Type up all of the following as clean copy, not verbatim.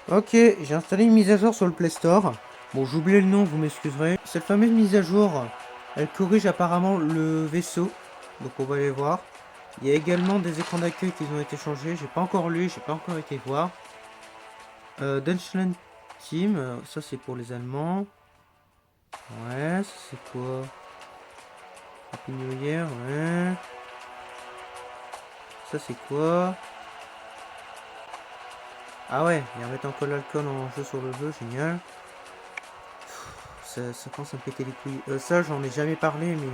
Ok, j'ai installé une mise à jour sur le Play Store. Bon, j'ai oublié le nom, vous m'excuserez. Cette fameuse mise à jour, elle corrige apparemment le vaisseau. Donc on va aller voir. Il y a également des écrans d'accueil qui ont été changés. J'ai pas encore lu, j'ai pas encore été voir. Deutschland Team, ça c'est pour les Allemands. Ouais, ça c'est quoi? Happy New Year, ouais. Ça c'est quoi? Ah ouais, ils remettent encore l'alcool en jeu sur le jeu, génial. Ça commence à me péter les couilles. Ça, j'en ai jamais parlé, mais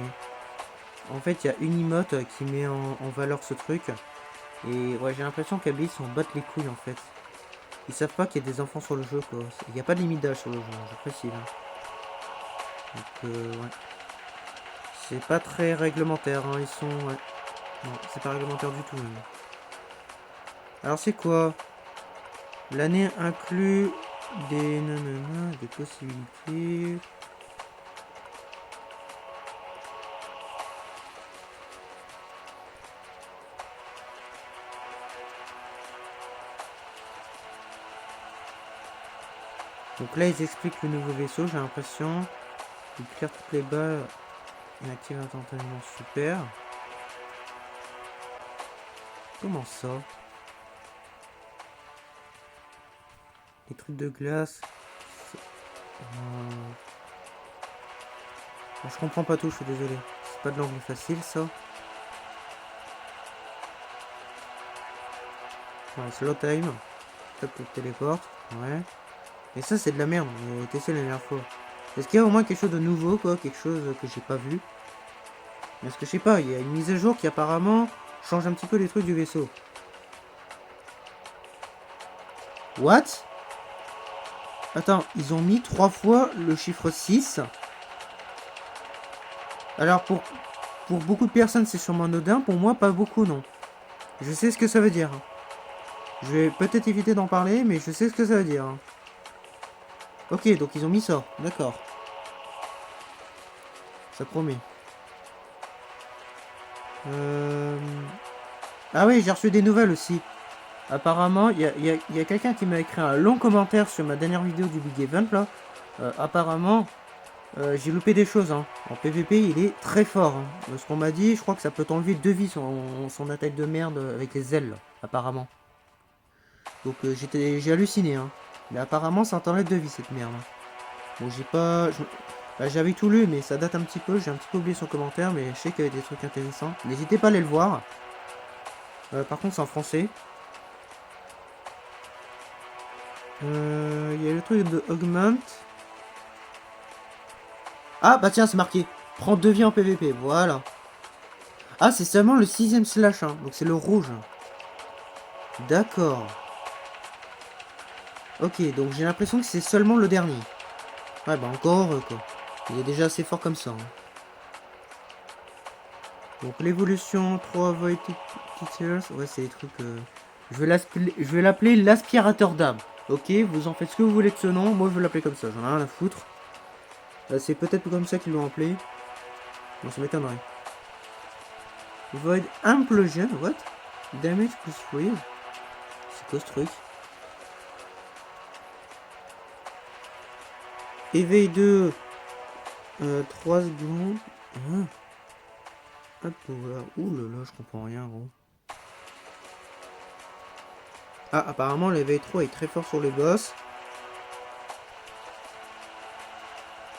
en fait, il y a une emote qui met en valeur ce truc. Et ouais, j'ai l'impression qu'Abyss s'en battent les couilles en fait. Ils savent pas qu'il y a des enfants sur le jeu quoi. Il n'y a pas de limite d'âge sur le jeu, je précise. Hein. Donc, ouais. C'est pas très réglementaire, hein. Ils sont. Ouais. Non, c'est pas réglementaire du tout. Même. Alors, c'est quoi? L'année inclut des nanana, des possibilités. Donc là, ils expliquent le nouveau vaisseau, j'ai l'impression. Ils clairent toutes les balles et activent instantanément. Super. Comment ça? Les trucs de glace. Je comprends pas tout, je suis désolé. C'est pas de l'anglais facile ça. Ouais, slow time. Top pour téléporte. Ouais. Et ça, c'est de la merde. On a testé la dernière fois. Est-ce qu'il y a au moins quelque chose de nouveau, quoi? Quelque chose que j'ai pas vu? Parce que je sais pas, il y a une mise à jour qui apparemment change un petit peu les trucs du vaisseau. What? Attends, ils ont mis 3 fois le chiffre 6. Alors pour beaucoup de personnes c'est sûrement anodin, pour moi pas beaucoup non. Je sais ce que ça veut dire. Je vais peut-être éviter d'en parler, mais je sais ce que ça veut dire. Ok, donc ils ont mis ça, d'accord. Ça promet. Ah oui, j'ai reçu des nouvelles aussi. Apparemment, il y a quelqu'un qui m'a écrit un long commentaire sur ma dernière vidéo du Big Event là. Apparemment, j'ai loupé des choses. Hein. En PVP, il est très fort. Hein. Ce qu'on m'a dit, je crois que ça peut t'enlever 2 vies son attaque de merde avec les ailes, là, apparemment. Donc j'ai halluciné. Hein. Mais apparemment, ça t'enlève 2 vies cette merde. Hein. Bon, j'ai pas... Bah, j'avais tout lu, mais ça date un petit peu. J'ai un petit peu oublié son commentaire, mais je sais qu'il y avait des trucs intéressants. N'hésitez pas à aller le voir. Par contre, c'est en français. Il y a le truc de Augment. Ah, bah tiens, c'est marqué. Prends 2 vies en PVP, voilà. Ah, c'est seulement le 6ème slash, hein. Donc c'est le rouge. D'accord. Ok, donc j'ai l'impression que c'est seulement le dernier. Ouais, bah encore heureux, quoi. Il est déjà assez fort comme ça. Hein. Donc l'évolution 3 Void Teachers. Ouais, c'est des trucs... Je vais l'appeler l'aspirateur d'âme. Ok, vous en faites ce que vous voulez de ce nom. Moi, je vais l'appeler comme ça. J'en ai rien à foutre. C'est peut-être comme ça qu'ils l'ont appelé. Bon, ça m'étonnerait. Void Implosion. What? Damage plus freeze. C'est quoi ce truc? Éveil de 3 secondes. Hein? Hop, voilà. Ouh là là, je comprends rien, gros. Ah, apparemment, l'éveil 3 est très fort sur les boss.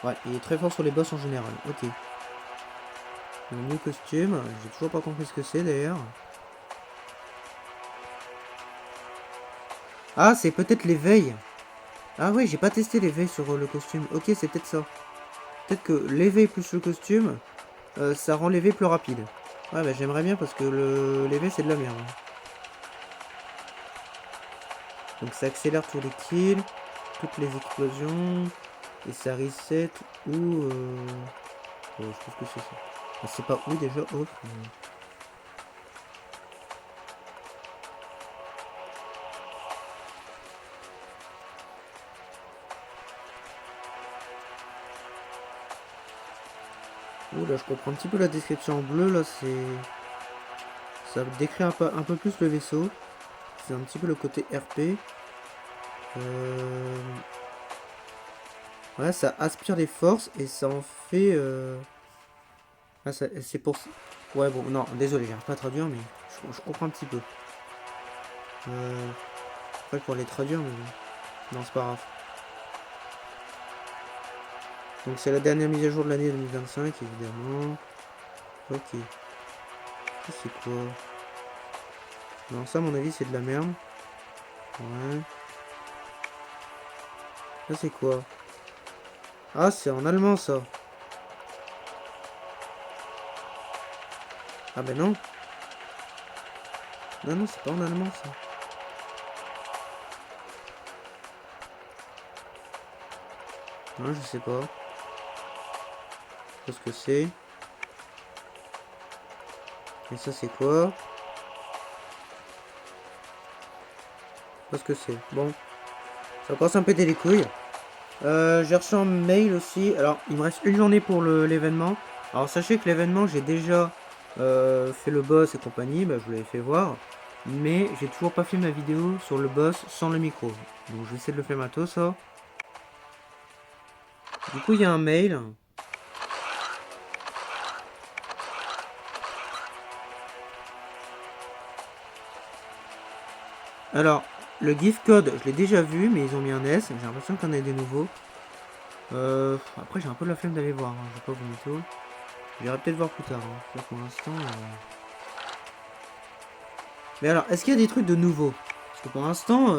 Ouais, il est très fort sur les boss en général. Ok. Le nouveau costume. J'ai toujours pas compris ce que c'est d'ailleurs. Ah, c'est peut-être l'éveil. Ah ouais, j'ai pas testé l'éveil sur le costume. Ok, c'est peut-être ça. Peut-être que l'éveil plus le costume, ça rend l'éveil plus rapide. Ouais, bah j'aimerais bien parce que l'éveil c'est de la merde. Donc ça accélère tous les kills, toutes les explosions, et ça reset ou... Oh, je trouve que c'est ça. Je sais pas où déjà, off. Ouh là, je comprends un petit peu la description en bleu, là, c'est... Ça décrit un peu plus le vaisseau. C'est un petit peu le côté RP. Ouais, ça aspire des forces et ça en fait... Ah, c'est pour... Ouais, bon, non, désolé, j'arrive pas à traduire, mais je comprends un petit peu. Pas pour les traduire, mais bon. Non, c'est pas grave. Donc c'est la dernière mise à jour de l'année 2025, évidemment. Ok. Ça, c'est quoi? Non, ça, à mon avis, c'est de la merde. Ouais. Ça, c'est quoi? Ah, c'est en allemand, ça. Ah, ben non. Non, non, c'est pas en allemand, ça. Non, je sais pas. Je sais pas ce que c'est. Et ça, c'est quoi? Je sais pas ce que c'est. Bon. Ça commence à me péter les couilles. J'ai reçu un mail aussi. Alors, il me reste une journée pour l'événement. Alors, sachez que l'événement, j'ai déjà fait le boss et compagnie. Bah, je vous l'avais fait voir. Mais j'ai toujours pas fait ma vidéo sur le boss sans le micro. Donc, je vais essayer de le faire matos, ça. Du coup, il y a un mail. Alors, le gift code, je l'ai déjà vu, mais ils ont mis un S. J'ai l'impression qu'il y en a des nouveaux. Après, j'ai un peu la flemme d'aller voir. Hein. Je vais pas vous mytho. J'irai peut-être voir plus tard. Hein. Pour l'instant. Mais alors, est-ce qu'il y a des trucs de nouveau? Parce que pour l'instant,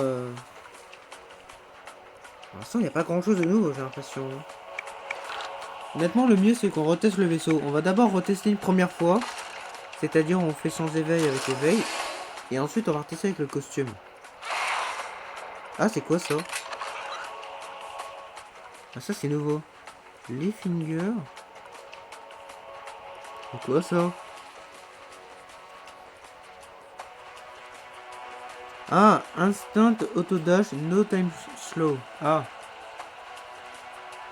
il n'y a pas grand-chose de nouveau, j'ai l'impression. Honnêtement, le mieux, c'est qu'on reteste le vaisseau. On va d'abord retester une première fois. C'est-à-dire, on fait sans éveil avec éveil. Et ensuite, on va retester avec le costume. Ah, c'est quoi ça? Ah, ça, c'est nouveau. Les fingers. C'est quoi ça? Ah, instant auto dash, no time slow. Ah.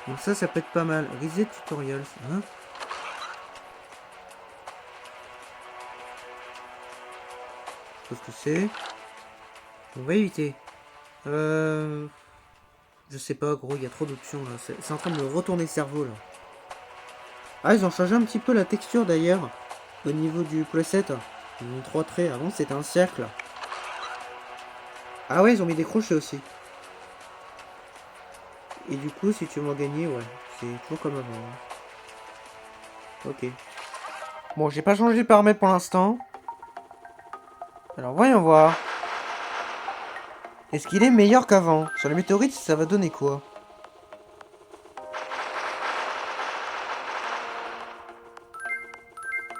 Donc ça peut être pas mal. Reset tutorials. Hein? Je sais pas ce que c'est. On va éviter. Je sais pas, gros, il y a trop d'options là. C'est en train de me retourner le cerveau là. Ah, ils ont changé un petit peu la texture d'ailleurs. Au niveau du playset. Ils ont mis 3 traits. Avant, c'était un cercle. Ah ouais, ils ont mis des crochets aussi. Et du coup, si tu veux en gagner, ouais. C'est toujours comme avant. Hein. Ok. Bon, j'ai pas changé de paramètre pour l'instant. Alors, voyons voir. Est-ce qu'il est meilleur qu'avant? Sur les météorites, ça va donner quoi?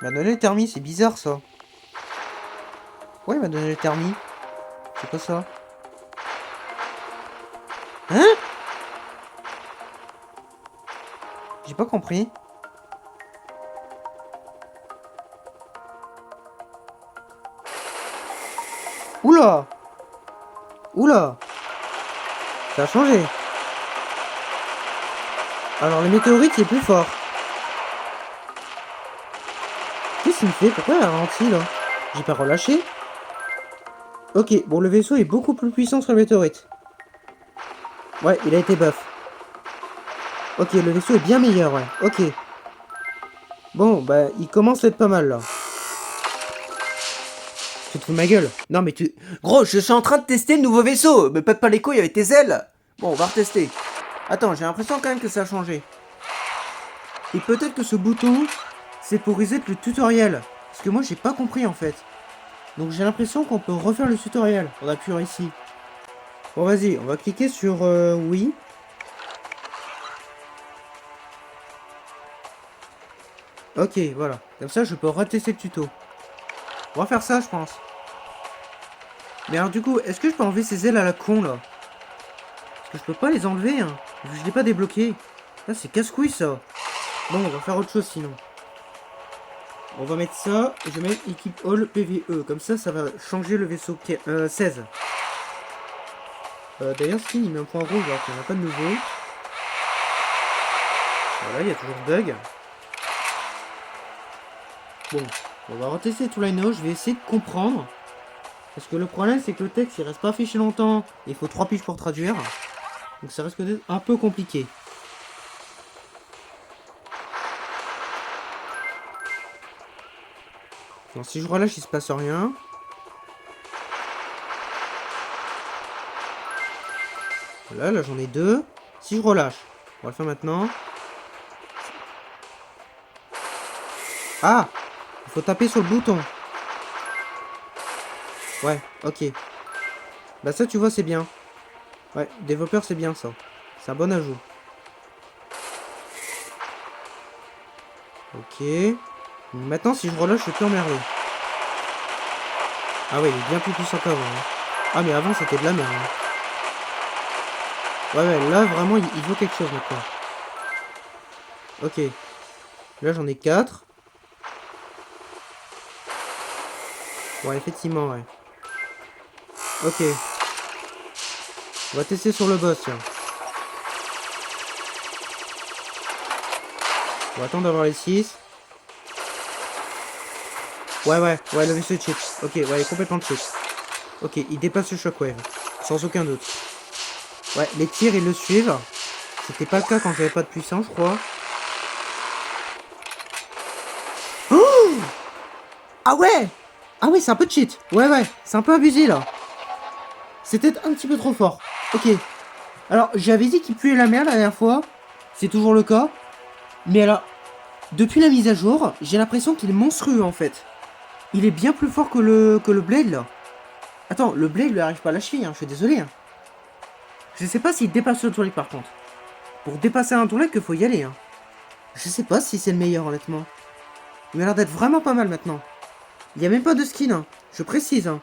Il m'a donné le thermi, c'est bizarre ça. Ouais, il m'a donné le thermi. C'est quoi ça? Hein? J'ai pas compris. Oula! Oula! Ça a changé. Alors, le météorite, c'est plus fort. Qu'est-ce qu'il me fait? Pourquoi il a ralenti là? J'ai pas relâché? Ok, bon, le vaisseau est beaucoup plus puissant sur le météorite. Ouais, il a été buff. Ok, le vaisseau est bien meilleur, ouais. Ok. Bon, bah, il commence à être pas mal là. Tu te fous de ma gueule? Non, mais tu. Gros, je suis en train de tester le nouveau vaisseau. Me pète pas les couilles avec tes ailes. Bon, on va retester. Attends, j'ai l'impression quand même que ça a changé. Et peut-être que ce bouton, c'est pour reset le tutoriel. Parce que moi, j'ai pas compris en fait. Donc j'ai l'impression qu'on peut refaire le tutoriel. On appuie ici. Bon, vas-y, on va cliquer sur oui. Ok, voilà. Comme ça, je peux retester le tuto. On va faire ça, je pense. Mais alors, du coup, est-ce que je peux enlever ces ailes à la con, là? Parce que je peux pas les enlever, hein. Vu que je l'ai pas débloqué. Là, c'est casse-couille, ça. Bon, on va faire autre chose, sinon. On va mettre ça. Et je vais mettre équipe all PVE. Comme ça va changer le vaisseau 16. D'ailleurs, Skin, il met un point rouge, alors qu'il n'y en a pas de nouveau. Voilà, il y a toujours bug. Bon, on va retester tout l'anneau. Je vais essayer de comprendre. Parce que le problème, c'est que le texte, il reste pas affiché longtemps. Il faut 3 piges pour traduire. Donc ça risque d'être un peu compliqué. Donc si je relâche, il se passe rien. Voilà, là j'en ai 2. Si je relâche, on va le faire maintenant. Ah! Il faut taper sur le bouton. Ouais, ok. Bah ça, tu vois, c'est bien. Ouais, développeur, c'est bien ça. C'est un bon ajout. Ok. Maintenant, si je relâche, je suis plus emmerdé. Ah ouais, il est bien plus puissant qu'avant. Hein. Ah, mais avant, c'était de la merde. Hein. Ouais, là, vraiment, il vaut quelque chose maintenant. Ok. Là, j'en ai 4. Ouais, effectivement, ouais. Ok. On va tester sur le boss, tiens. On va attendre d'avoir les 6. Ouais, le vaisseau cheat. Ok, ouais, il est complètement cheat. Ok, il dépasse le shockwave. Sans aucun doute. Ouais, les tirs, ils le suivent. C'était pas le cas quand j'avais pas de puissance, je crois. Oh! Ah ouais! Ah ouais, c'est un peu cheat. Ouais, c'est un peu abusé, là. C'était un petit peu trop fort. Ok. Alors, j'avais dit qu'il puait la merde la dernière fois. C'est toujours le cas. Mais alors, depuis la mise à jour, j'ai l'impression qu'il est monstrueux, en fait. Il est bien plus fort que le Blade, là. Attends, le Blade lui arrive pas à la cheville, hein, je suis désolé. Hein. Je sais pas s'il dépasse le toilette, par contre. Pour dépasser un toilette, qu'il faut y aller, hein. Je sais pas si c'est le meilleur, honnêtement. Il m'a l'air d'être vraiment pas mal, maintenant. Il n'y a même pas de skin, hein. Je précise, hein.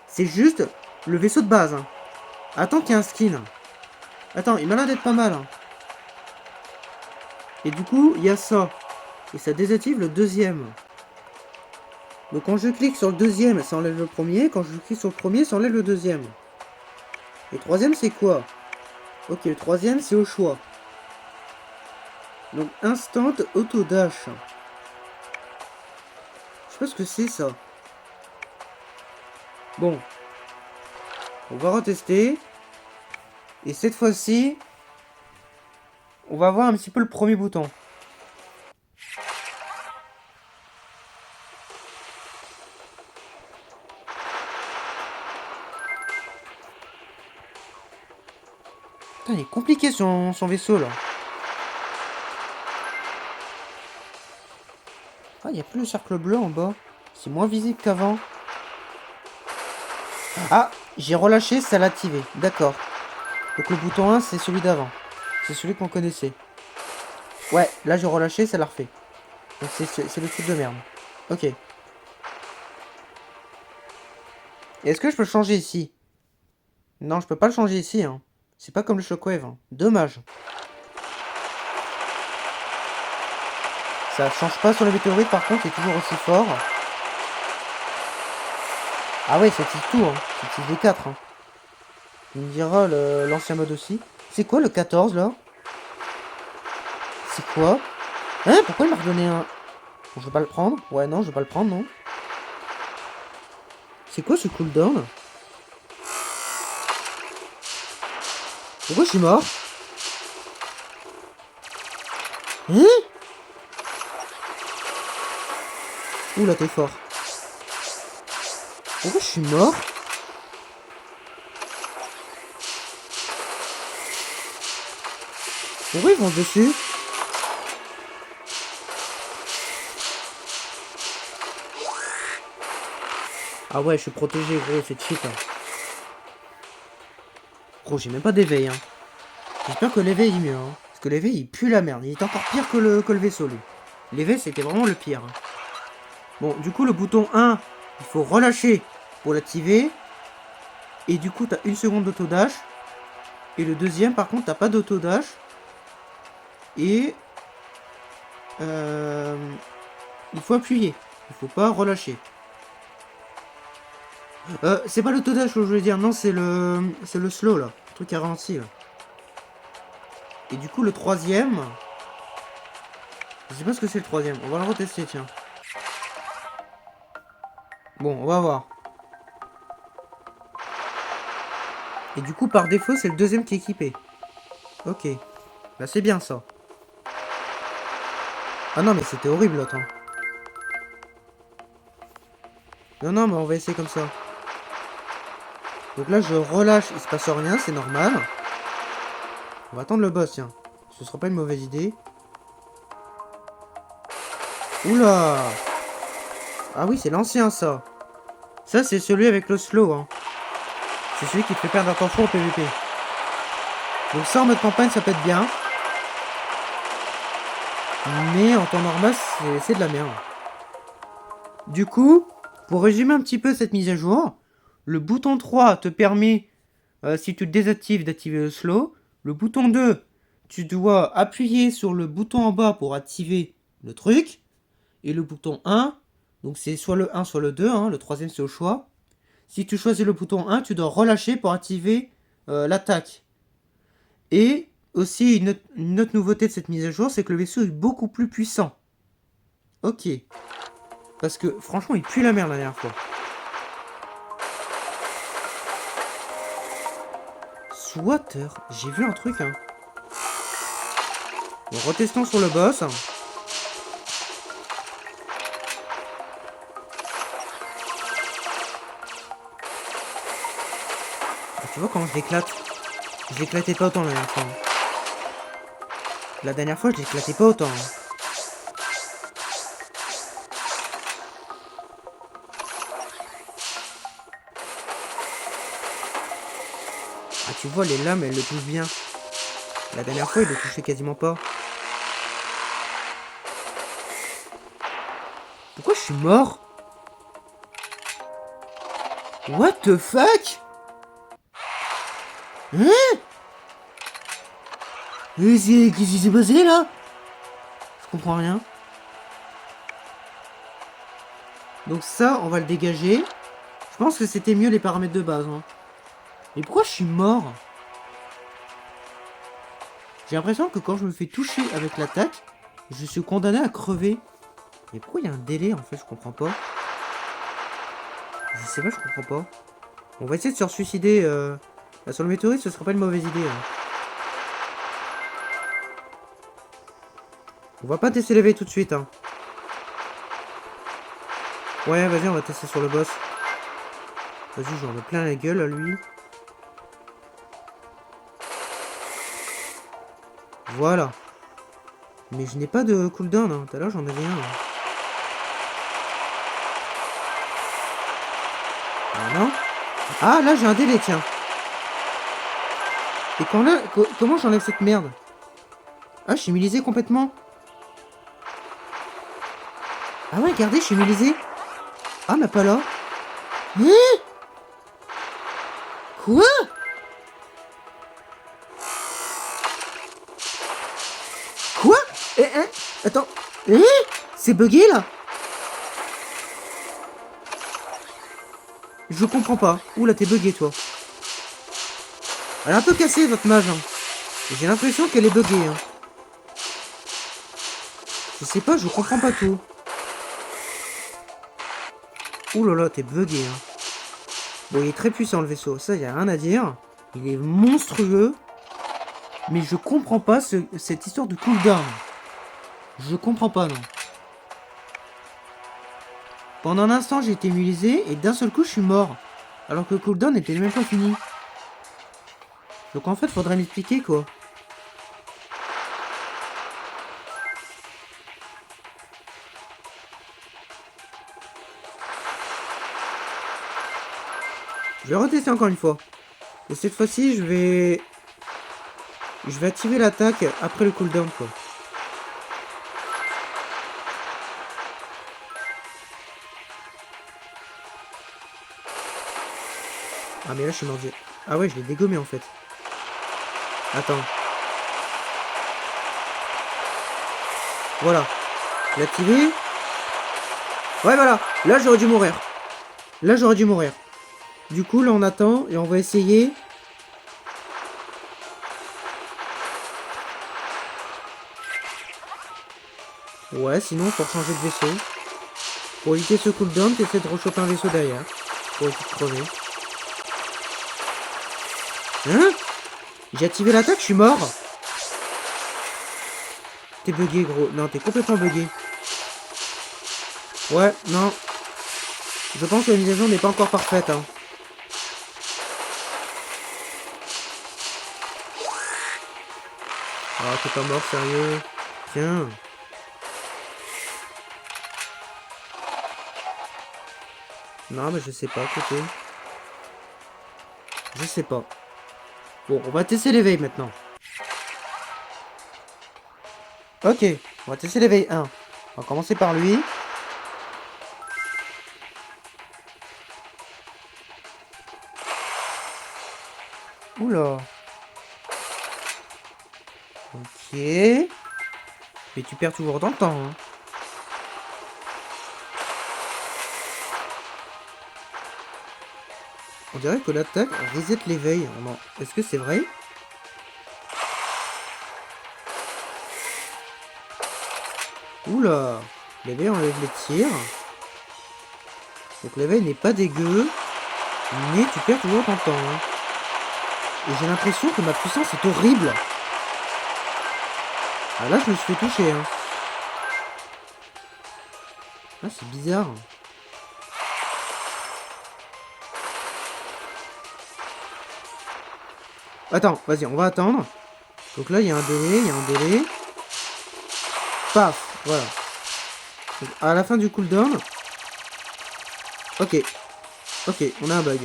C'est juste le vaisseau de base, hein. Attends qu'il y ait un skin. Attends, il m'a l'air d'être pas mal, hein. Et du coup, il y a ça. Et ça désactive le deuxième. Donc quand je clique sur le deuxième, ça enlève le premier. Quand je clique sur le premier, ça enlève le deuxième. Et le troisième, c'est quoi? Ok, le troisième, c'est au choix. Donc instant auto dash. Je sais pas ce que c'est ça. Bon. On va retester. Et cette fois-ci, on va voir un petit peu le premier bouton. Putain, il est compliqué son vaisseau là. Ah, il n'y a plus le cercle bleu en bas. C'est moins visible qu'avant. Ah, j'ai relâché, ça l'a activé. D'accord. Donc le bouton 1, c'est celui d'avant. C'est celui qu'on connaissait. Ouais, là j'ai relâché, ça l'a refait. Donc c'est le truc de merde. Ok. Est-ce que je peux le changer ici? Non, je peux pas le changer ici. Hein. C'est pas comme le Shockwave. Hein. Dommage. Ça change pas sur les météorites, par contre, il est toujours aussi fort. Ah ouais, ça utilise tout. Hein. Ça utilise les 4. Hein. Il me dira l'ancien mode aussi. C'est quoi le 14 là? C'est quoi? Hein? Pourquoi il m'a redonné un... Bon, je vais pas le prendre. Ouais, non, je vais pas le prendre, non. C'est quoi ce cooldown? Pourquoi je suis mort? Hein? Ouh là, t'es fort. Pourquoi je suis mort? Pourquoi ils vont dessus? Ah ouais, je suis protégé, gros, c'est cheat. Hein. Gros, j'ai même pas d'éveil. Hein. J'espère que l'éveil est mieux. Hein. Parce que l'éveil, il pue la merde. Il est encore pire que le vaisseau, lui. L'éveil, c'était vraiment le pire. Hein. Bon, du coup, le bouton 1, il faut relâcher pour l'activer. Et du coup, t'as une seconde d'autodash. Et le deuxième, par contre, t'as pas d'autodash. Et... il faut appuyer. Il faut pas relâcher. C'est pas l'autodash que je voulais dire. Non, c'est le slow, là. Le truc à ralenti, là. Et du coup, le troisième... Je sais pas ce que c'est le troisième. On va le retester, tiens. Bon, on va voir. Et du coup, par défaut, c'est le deuxième qui est équipé. Ok. Bah, c'est bien ça. Ah non, mais c'était horrible l'autre. Hein. Non, non, mais on va essayer comme ça. Donc là, je relâche, il se passe rien, c'est normal. On va attendre le boss, tiens. Ce sera pas une mauvaise idée. Oula! Ah oui, c'est l'ancien, ça. Ça, c'est celui avec le slow, hein. C'est celui qui te fait perdre attention au PVP. Donc ça, en mode campagne, ça peut être bien. Mais en temps normal, c'est de la merde. Du coup, pour résumer un petit peu cette mise à jour, le bouton 3 te permet, si tu le désactives, d'activer le slow. Le bouton 2, tu dois appuyer sur le bouton en bas pour activer le truc. Et le bouton 1, donc c'est soit le 1, soit le 2, hein, le troisième c'est au choix. Si tu choisis le bouton 1, tu dois relâcher pour activer l'attaque. Et aussi, une autre nouveauté de cette mise à jour, c'est que le vaisseau est beaucoup plus puissant. Ok. Parce que franchement, il pue la merde la dernière fois. Swatter, j'ai vu un truc, hein. Bon, retestons sur le boss. Ah, tu vois comment je l'éclate? Je l'éclatais pas autant la dernière fois. La dernière fois, je l'éclatais pas autant. Hein. Ah, tu vois, les lames, elles le touchent bien. La dernière fois, il le touchait quasiment pas. Pourquoi je suis mort? What the fuck? Hein? Qu'est-ce qui s'est passé là? Je comprends rien. Donc ça, on va le dégager. Je pense que c'était mieux les paramètres de base. Hein. Mais pourquoi je suis mort? J'ai l'impression que quand je me fais toucher avec l'attaque, je suis condamné à crever. Mais pourquoi il y a un délai en fait? Je comprends pas. Je sais pas, je comprends pas. On va essayer de se suicider. Là, sur le météorite, ce sera pas une mauvaise idée. Hein. On va pas tester l'éveil tout de suite. Hein. Ouais, vas-y, on va tester sur le boss. Vas-y, j'en ai plein la gueule à lui. Voilà. Mais je n'ai pas de cooldown. Hein. Tout à l'heure, j'en avais un. Hein. Ah non. Ah, là, j'ai un délai, tiens. Et quand là, comment j'enlève cette merde? Ah, je suis immunisé complètement. Ah ouais, regardez, je suis immunisé. Ah, mais pas là. Hein? Quoi? Quoi? Attends. C'est bugué, là? Je comprends pas. Oula, t'es bugué, toi. Elle est un peu cassée, votre mage. Hein. J'ai l'impression qu'elle est buggée. Hein. Je sais pas, je comprends pas tout. Ouh là là, t'es bugué. Hein. Bon, il est très puissant, le vaisseau. Ça, y a rien à dire. Il est monstrueux. Mais je comprends pas cette histoire de cooldown. Je comprends pas, non. Pendant un instant, j'ai été immunisé et d'un seul coup, je suis mort. Alors que le cooldown n'était même pas fini. Donc en fait, faudrait m'expliquer, quoi. Je vais retester encore une fois. Et cette fois-ci, je vais activer l'attaque après le cooldown, quoi. Ah mais là je suis mordu. Ah ouais, je l'ai dégommé en fait. Attends. Voilà. L'activer. Ouais voilà. Là j'aurais dû mourir. Là j'aurais dû mourir. Du coup là on attend et on va essayer. Ouais, sinon faut changer de vaisseau. Pour éviter ce cooldown, t'essaies de rechoper un vaisseau derrière. Pour éviter de crever. Hein? J'ai activé l'attaque, je suis mort. T'es bugué, gros. Non, t'es complètement bugué. Ouais, non. Je pense que la mise à jour n'est pas encore parfaite, hein. Ah, t'es pas mort, sérieux? Tiens. Non, mais je sais pas, côté. Je sais pas. Bon, on va tester l'éveil maintenant. Ok, on va tester l'éveil 1. On va commencer par lui. Oula. Ok. Mais tu perds toujours dans le temps, hein. On dirait que l'attaque reset l'éveil. Est-ce que c'est vrai? Oula. L'éveil enlève les tirs. Donc l'éveil n'est pas dégueu. Mais tu perds toujours ton temps, hein. Et j'ai l'impression que ma puissance est horrible. Ah là, je me suis fait toucher, hein. Ah, c'est bizarre. Attends, vas-y, on va attendre. Donc là, il y a un délai, il y a un délai. Paf, voilà. Donc, à la fin du cooldown. Ok. Ok, on a un bug.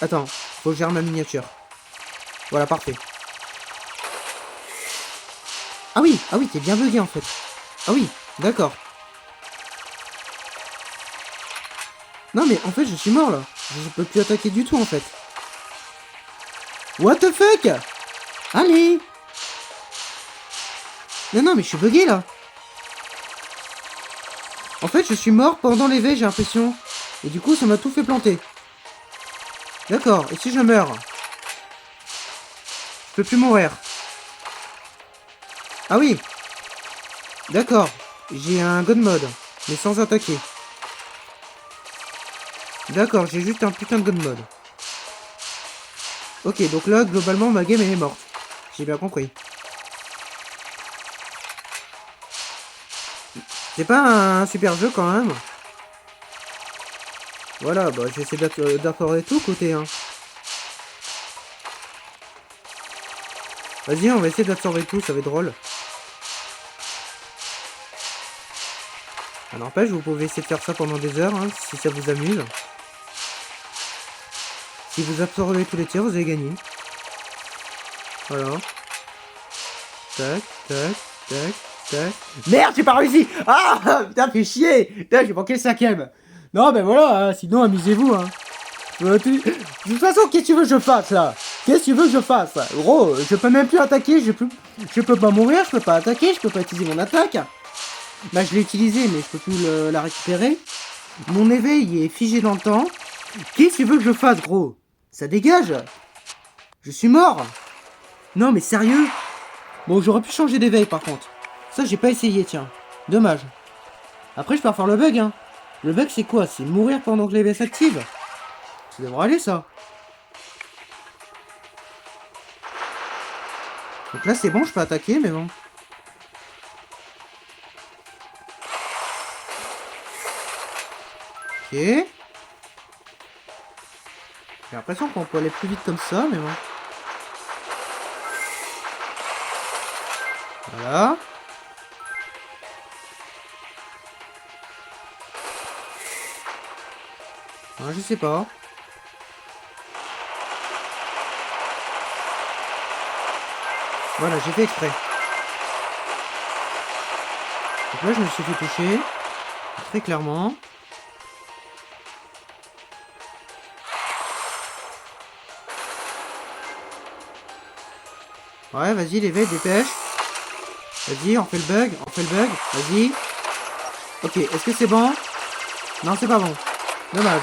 Attends, faut que je gère ma miniature. Voilà, parfait. Ah oui, t'es bien bugué en fait. Ah oui, d'accord. Non mais en fait, je suis mort là. Je peux plus attaquer du tout en fait. What the fuck? Allez. Non, mais je suis bugué là. En fait, je suis mort pendant l'éveil, j'ai l'impression. Et du coup, ça m'a tout fait planter. D'accord, et si je meurs? Je peux plus mourir. Ah oui. D'accord. J'ai un god mode, mais sans attaquer. D'accord, j'ai juste un putain de god mode. Ok, donc là, globalement, ma game, elle est morte. J'ai bien compris. C'est pas un super jeu, quand même. Voilà, bah, j'essaie d'absorber tout côté, hein. Vas-y, on va essayer d'absorber tout, ça va être drôle. N'empêche, vous pouvez essayer de faire ça pendant des heures, hein, si ça vous amuse. Si vous absorbez tous les tirs, vous avez gagné. Voilà. Tac, tac, tac, tac. Merde, j'ai pas réussi! Ah! Putain, fait chier! Putain, j'ai manqué le 5ème. Non, ben voilà, hein, sinon amusez-vous, hein. De toute façon, qu'est-ce que tu veux que je fasse, là? Qu'est-ce que tu veux que je fasse? Gros, je peux même plus attaquer, je peux pas mourir, je peux pas attaquer, je peux pas utiliser mon attaque. Bah, je l'ai utilisé, mais je peux plus la récupérer. Mon éveil est figé dans le temps. Qu'est-ce que tu veux que je fasse, gros? Ça dégage! Je suis mort! Non, mais sérieux? Bon, j'aurais pu changer d'éveil par contre. Ça, j'ai pas essayé, tiens. Dommage. Après, je peux refaire le bug, hein. Le bug, c'est quoi? C'est mourir pendant que l'éveil s'active. Ça devrait aller, ça. Donc là, c'est bon, je peux attaquer, mais bon. Ok. J'ai l'impression qu'on peut aller plus vite comme ça, mais bon. Voilà. Ah, je sais pas. Voilà, j'ai fait exprès. Donc là, je me suis fait toucher. Très clairement. Ouais, vas-y, l'éveil, dépêche. Vas-y, on fait le bug, vas-y. Ok, est-ce que c'est bon? Non, c'est pas bon. Dommage.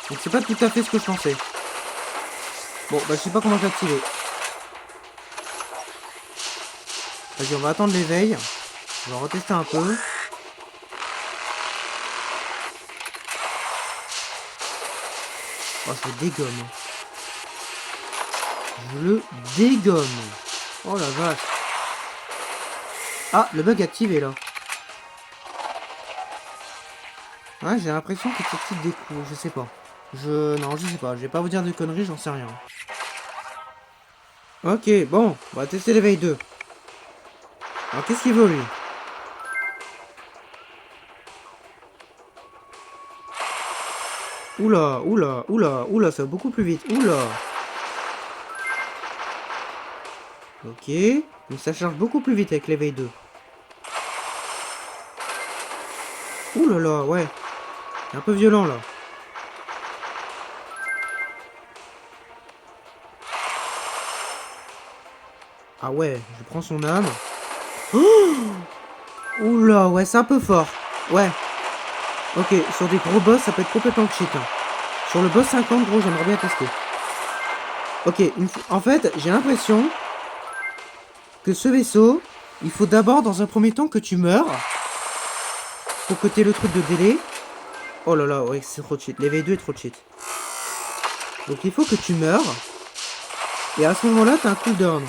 Donc c'est pas tout à fait ce que je pensais. Bon, bah je sais pas comment l'activer. Vas-y, on va attendre l'éveil. On va retester un peu. Oh, je le dégomme. Je le dégomme. Oh la vache. Ah, le bug activé là. Ouais, j'ai l'impression que c'est type des coups, je sais pas. Non, je sais pas, je vais pas vous dire de conneries, j'en sais rien. Ok, bon, on va tester l'éveil 2. Alors, qu'est-ce qu'il veut, lui? Oula, oula, oula, oula, ça va beaucoup plus vite. Oula. Ok, donc ça charge beaucoup plus vite avec l'éveil 2. Oula là, ouais. C'est un peu violent, là. Ah ouais, je prends son âme. Oh, oula, ouais, c'est un peu fort. Ouais. Ok, sur des gros boss, ça peut être complètement cheat. Hein. Sur le boss 50, gros, j'aimerais bien tester. Ok, en fait, j'ai l'impression que ce vaisseau, il faut d'abord, dans un premier temps, que tu meurs. Pour que t'aies le truc de délai. Oh là là, ouais, c'est trop cheat. L'éveil 2 est trop cheat. Donc il faut que tu meurs. Et à ce moment-là, t'as un cooldown.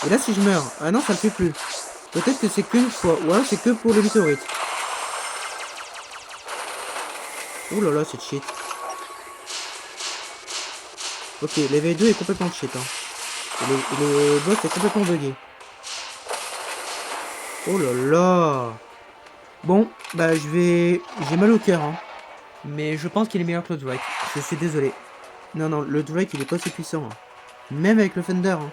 Et là, si je meurs... Ah non, ça le fait plus. Peut-être que c'est qu'une fois. Ou alors c'est que pour les météorites. Oh là là, c'est cheat. Ok, l'éveil 2 est complètement cheat. Hein. Et le boss est complètement bugué. Oh là là. Bon, bah je vais... J'ai mal au cœur. Hein. Mais je pense qu'il est meilleur que le Drake. Je suis désolé. Non, non, le Drake, il est pas si puissant. Hein. Même avec le Thunder. Hein.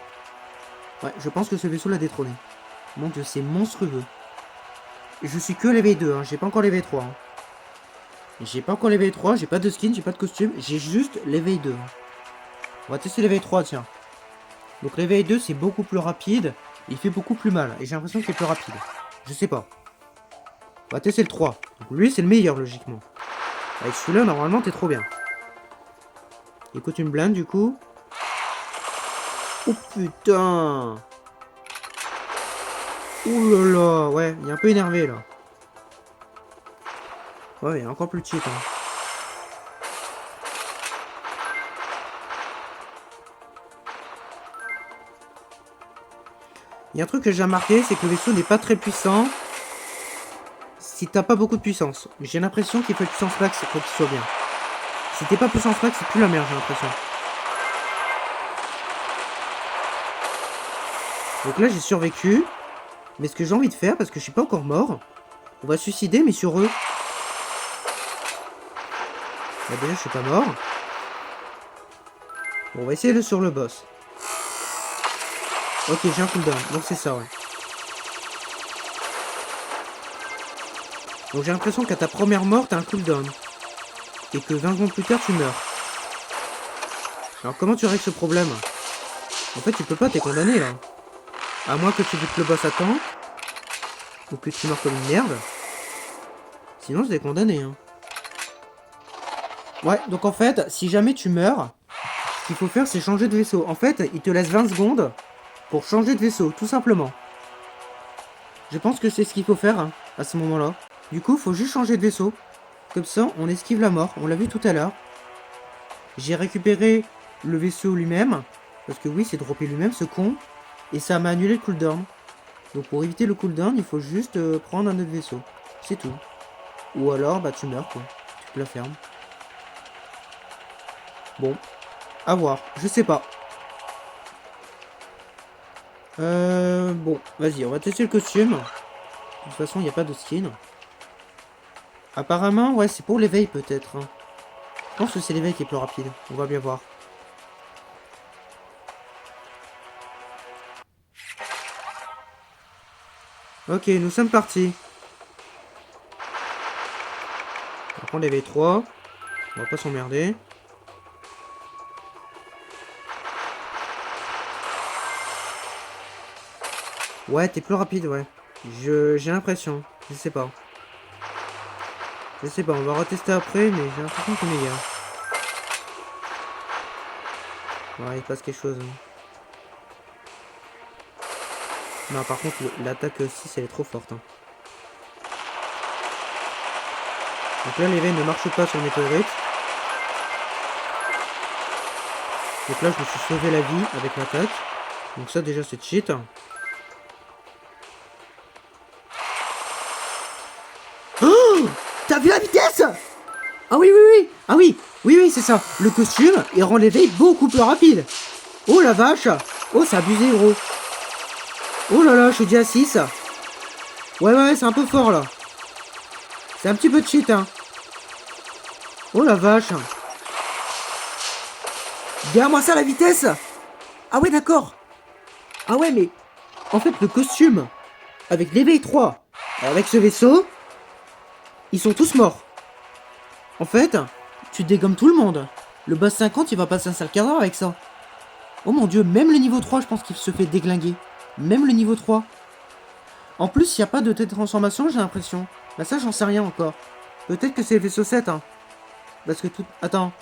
Ouais, je pense que ce vaisseau l'a détrôné. Mon dieu, c'est monstrueux. Je suis que l'éveil 2, hein. J'ai pas encore l'éveil 3. Hein. J'ai pas encore l'éveil 3, j'ai pas de skin, j'ai pas de costume, j'ai juste l'éveil 2. Hein. On va tester l'éveil 3, tiens. Donc l'éveil 2, c'est beaucoup plus rapide, il fait beaucoup plus mal, et j'ai l'impression qu'il est plus rapide. Je sais pas. On va tester le 3. Donc lui, c'est le meilleur, logiquement. Avec celui-là, normalement, t'es trop bien. Écoute une blinde, du coup. Oh putain. Ouh là là, ouais, il est un peu énervé, là. Ouais, il est encore plus cheat, hein. Il y a un truc que j'ai remarqué, c'est que le vaisseau n'est pas très puissant si t'as pas beaucoup de puissance. J'ai l'impression qu'il faut une puissance max pour qu'il soit bien. Si t'es pas puissance max, c'est plus la merde, j'ai l'impression. Donc là, j'ai survécu. Mais ce que j'ai envie de faire, parce que je suis pas encore mort, on va suicider, mais sur eux. Là, déjà, je suis pas mort. Bon, on va essayer sur le boss. Ok, j'ai un cooldown, donc c'est ça, ouais. Donc j'ai l'impression qu'à ta première mort, t'as un cooldown. Et que 20 secondes plus tard, tu meurs. Alors comment tu règles ce problème? En fait, tu peux pas, t'es condamné, là. À moins que tu butes le boss à temps. Ou que tu meurs comme une merde. Sinon, t'es condamné, hein. Ouais, donc en fait, si jamais tu meurs, ce qu'il faut faire, c'est changer de vaisseau. En fait, il te laisse 20 secondes pour changer de vaisseau, tout simplement. Je pense que c'est ce qu'il faut faire, hein, à ce moment-là. Du coup, faut juste changer de vaisseau. Comme ça, on esquive la mort. On l'a vu tout à l'heure. J'ai récupéré le vaisseau lui-même. Parce que oui, c'est droppé lui-même, ce con. Et ça m'a annulé le cooldown. Donc pour éviter le cooldown, il faut juste prendre un autre vaisseau. C'est tout. Ou alors, bah tu meurs, quoi. Tu te la fermes. Bon. À voir. Je sais pas. Bon. Vas-y, on va tester le costume. De toute façon, il n'y a pas de skin. Apparemment, ouais, c'est pour l'éveil, peut-être. Hein. Je pense que c'est l'éveil qui est plus rapide. On va bien voir. Ok, nous sommes partis. On va prendre l'éveil 3. On va pas s'emmerder. Ouais, t'es plus rapide, ouais. J'ai l'impression. Je sais pas. Je sais pas, on va retester après, mais j'ai l'impression que t'es meilleur. Ouais, il passe quelque chose. Hein. Non, par contre, l'attaque 6, elle est trop forte. Hein. Donc là, l'éveil ne marche pas sur mes météorites. Donc là, je me suis sauvé la vie avec l'attaque. Donc ça, déjà, c'est cheat. Oh! T'as vu la vitesse? Ah oui, oui, oui. Ah oui, oui, oui, c'est ça. Le costume, il rend l'éveil beaucoup plus rapide. Oh la vache. Oh, c'est abusé, gros. Oh là là, je suis déjà à 6. Ouais, ouais, c'est un peu fort, là. C'est un petit peu cheat, hein. Oh la vache. Regarde-moi ça, la vitesse. Ah ouais, d'accord. Ah ouais, mais... En fait, le costume, avec l'éveil 3, avec ce vaisseau, ils sont tous morts. En fait, tu dégommes tout le monde. Le boss 50, il va passer un sale quart d'heure avec ça. Oh mon dieu, même le niveau 3, je pense qu'il se fait déglinguer. Même le niveau 3. En plus, il n'y a pas de transformation, j'ai l'impression. Bah ça, j'en sais rien encore. Peut-être que c'est le vaisseau 7, hein. Parce que tout... Attends.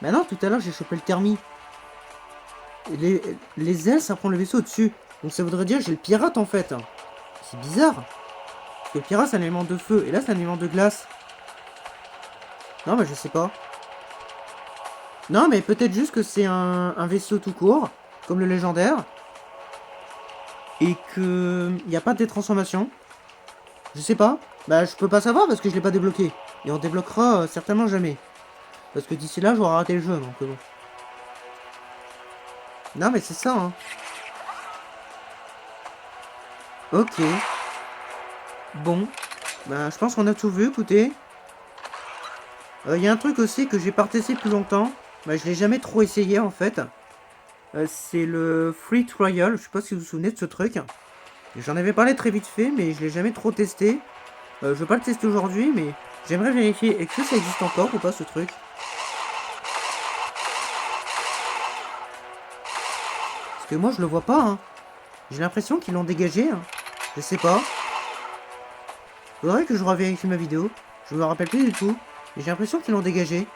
Bah non, tout à l'heure, j'ai chopé le thermi. Les ailes, ça prend le vaisseau au-dessus. Donc ça voudrait dire que j'ai le pirate, en fait. C'est bizarre. Parce que le pirate, c'est un élément de feu. Et là, c'est un élément de glace. Non, bah je sais pas. Non, mais peut-être juste que c'est un vaisseau tout court, comme le légendaire. Et que il n'y a pas de transformation. Je sais pas. Bah je peux pas savoir parce que je l'ai pas débloqué. Et on débloquera certainement jamais. Parce que d'ici là, j'aurai raté le jeu, donc bon. Non, mais c'est ça, hein. Ok. Bon. Bah je pense qu'on a tout vu, écoutez. Il y a un truc aussi que j'ai pas testé plus longtemps. Bah je l'ai jamais trop essayé en fait. C'est le Free Trial. Je sais pas si vous vous souvenez de ce truc. J'en avais parlé très vite fait, mais je l'ai jamais trop testé. Je vais pas le tester aujourd'hui, mais j'aimerais vérifier. Est-ce que ça existe encore ou pas ce truc? Parce que moi je le vois pas, hein. J'ai l'impression qu'ils l'ont dégagé, hein. Je sais pas. Faudrait que je revérifie ma vidéo. Je me rappelle plus du tout. Mais j'ai l'impression qu'ils l'ont dégagé.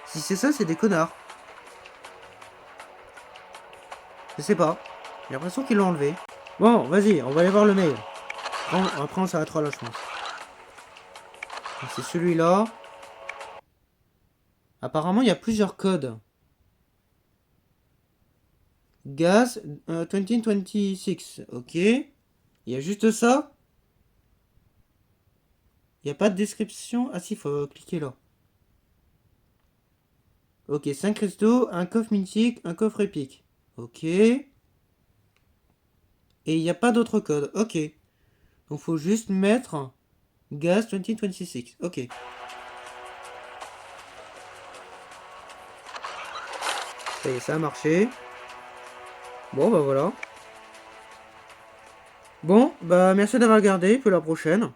Si c'est ça, c'est des connards. Je sais pas. J'ai l'impression qu'ils l'ont enlevé. Bon, vas-y, on va aller voir le mail. Après on s'arrêtera là, je pense. C'est celui-là. Apparemment, il y a plusieurs codes. Gaz 2026. Ok. Il y a juste ça. Il n'y a pas de description. Ah si, il faut cliquer là. Ok, 5 cristaux, un coffre mythique, un coffre épique. Ok. Et il n'y a pas d'autre code. Ok. Donc faut juste mettre Gaz 2026. Ok. Ça y est, ça a marché. Bon, bah voilà. Bon, bah merci d'avoir regardé. Puis à la prochaine.